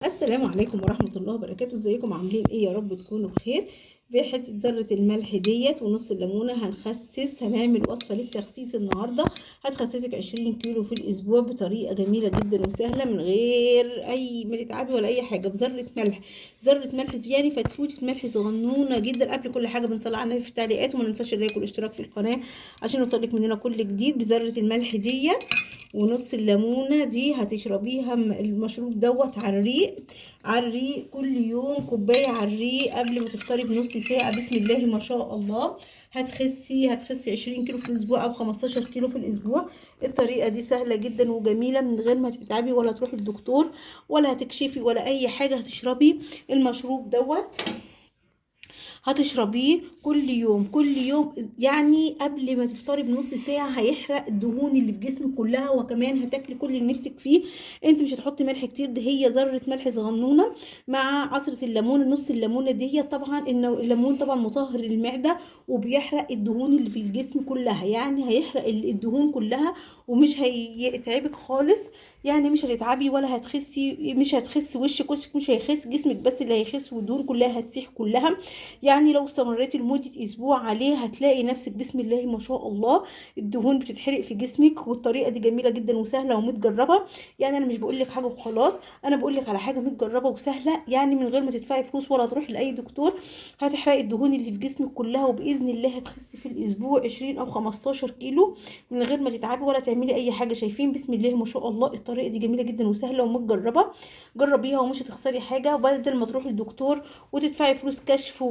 السلام عليكم ورحمة الله وبركاته. ازيكم عاملين ايه؟ يا رب تكونوا بخير. بحته ذرة الملح ديت ونص الليمونة هنعمل وصفة للتخسيس النهاردة. هتخسسك 20 كيلو في الاسبوع بطريقة جميلة جدا وسهلة من غير اي ما تتعبي ولا اي حاجة، بذرة ملح. ذرة ملح يعني فتفوتة ملح صغنونة جدا. قبل كل حاجة بنصلي على النبي في التعليقات، وما ننساش اللايك والاشتراك في القناة عشان يوصلك مننا كل جديد. بذرة الملح ديت ونص الليمونه دي هتشربيها المشروب دوت على الريق. على الريق كل يوم كوبايه على الريق قبل ما تفطري بنص ساعه. بسم الله ما شاء الله. هتخسي 20 كيلو في الاسبوع او 15 كيلو في الاسبوع. الطريقه دي سهله جدا وجميله من غير ما تتعبي ولا تروحي الدكتور ولا هتكشفي ولا اي حاجه. هتشربي المشروب دوت، هتشربيه كل يوم كل يوم، يعني قبل ما تفطري بنص ساعه. هيحرق الدهون اللي في جسمك كلها، وكمان هتاكلي كل اللي نفسك فيه. انت مش هتحطي ملح كتير، ده هي ذره ملح صغنونه مع عصره الليمون. نص الليمونه دي طبعا الليمون طبعا مطهر للمعده وبيحرق الدهون اللي في الجسم كلها، يعني هيحرق الدهون كلها ومش هيتعبك خالص. يعني مش هتتعبي ولا هتخسي، مش هتخسي وشك مش هيخس، جسمك بس اللي هيخس والدهون كلها هتسيح كلها. يعني لو استمريتي لمدة اسبوع عليه هتلاقي نفسك بسم الله ما شاء الله الدهون بتتحرق في جسمك. والطريقة دي جميلة جدا وسهلة ومتجربة. يعني انا مش بقول لك حاجة وخلاص، انا بقول لك على حاجة متجربة وسهلة، يعني من غير ما تدفعي فلوس ولا تروحي لاي دكتور. هتحرقي الدهون اللي في جسمك كلها، وباذن الله هتخسي في الاسبوع 20 او 15 كيلو من غير ما تتعبي ولا تعملي اي حاجة. شايفين بسم الله ما شاء الله الطريقة دي جميلة جدا وسهلة ومتجربة. جربيها ومش هتخسري حاجة، بدل ما تروحي الدكتور وتدفعي فلوس كشف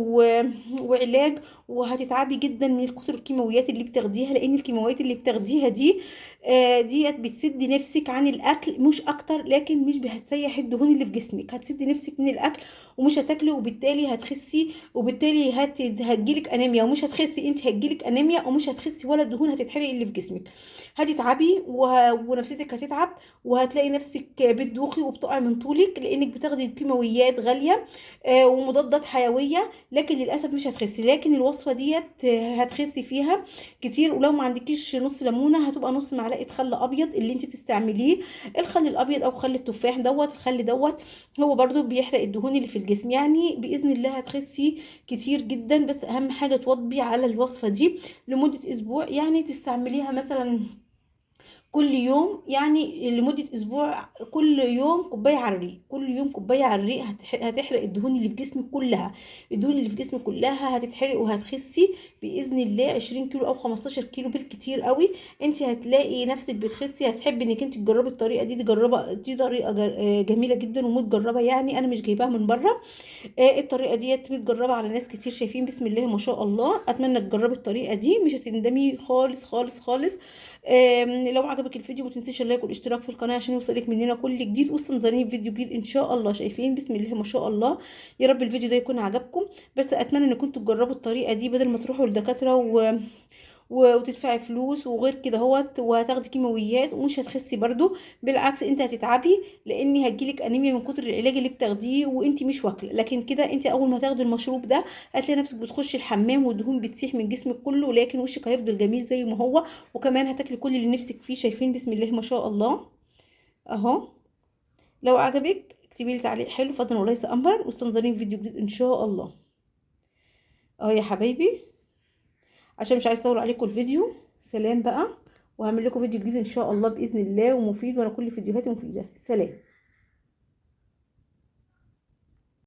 وعلاج، وهتتعبي جدا من كتر الكيماويات اللي بتاخديها، لان الكيماويات اللي بتاخديها دي ديت بتسد نفسك عن الاكل مش اكتر، لكن مش هتسيح الدهون اللي في جسمك، هتسد نفسك من الاكل ومش هتاكلي، وبالتالي هتخسي، وبالتالي هتجيلك انيميا ومش هتخسي. انت هتجيلك انيميا ومش هتخسي ولا الدهون هتتحرق اللي في جسمك. هتتعبي ونفسيتك هتتعب، وهتلاقي نفسك بتدوخي وبتقعي من طولك لانك بتاخدي كيماويات غاليه ومضادات حيويه. لكن للاسف مش هتخسي، لكن الوصفه ديت هتخسي فيها كتير. ولو ما عندكيش نص ليمونه هتبقى نص معلقه خل ابيض اللي انت بتستعمليه، الخل الابيض او خل التفاح دوت. الخل دوت هو برضو بيحرق الدهون اللي في الجسم. يعني باذن الله هتخسي كتير جدا، بس اهم حاجه تواظبي على الوصفه دي لمده اسبوع. يعني تستعمليها مثلا كل يوم، يعني لمدة أسبوع، كل يوم كوباية على الريق، كل يوم كوباية على الريق. هتحرق الدهون اللي في جسمك كلها. الدهون اللي في جسمك كلها هتتحرق وهتخسي بإذن الله 20 كيلو أو 15 كيلو بالكتير قوي. انت هتلاقي نفسك بتخسي. هتحبي انك انت تجربي الطريقة دي، تجربها. دي طريقة جميلة جدا ومتجربة، يعني أنا مش جايباها من بره. الطريقة ديت متجربة على ناس كتير. شايفين بسم الله ما شاء الله. أتمنى تجربي الطريقة دي، مش هتندمي خالص خالص خالص. لو عجبك الفيديو ما تنسيش اللايك والاشتراك في القناه عشان يوصلك مننا كل جديد، واستنظريني في فيديو جديد ان شاء الله. شايفين بسم الله ما شاء الله. يا رب الفيديو ده يكون عجبكم، بس اتمنى ان كنتوا تجربوا الطريقه دي بدل ما تروحوا للدكاتره وتدفعي فلوس وغير كده هوت، وهتاخدي كيماويات ومش هتخسي برضو. بالعكس انت هتتعبي، لان هتجيلك انيميا من كتر العلاج اللي بتاخديه وانت مش واكله. لكن كده انت اول ما تاخدي المشروب ده هتلاقي نفسك بتخشي الحمام والدهون بتسيح من جسمك كله، لكن وشك هيفضل جميل زي ما هو، وكمان هتاكلي كل اللي نفسك فيه. شايفين بسم الله ما شاء الله اهو. لو عجبك اكتبي لي تعليق حلو فضلا وليس امرا، واستنظرين فيديو جديد ان شاء الله. اهو يا حبايبي، عشان مش عايز اطول عليكم الفيديو. سلام بقى، وهعمل لكم فيديو جديد ان شاء الله باذن الله ومفيد، وانا كل فيديوهاتي مفيده. سلام.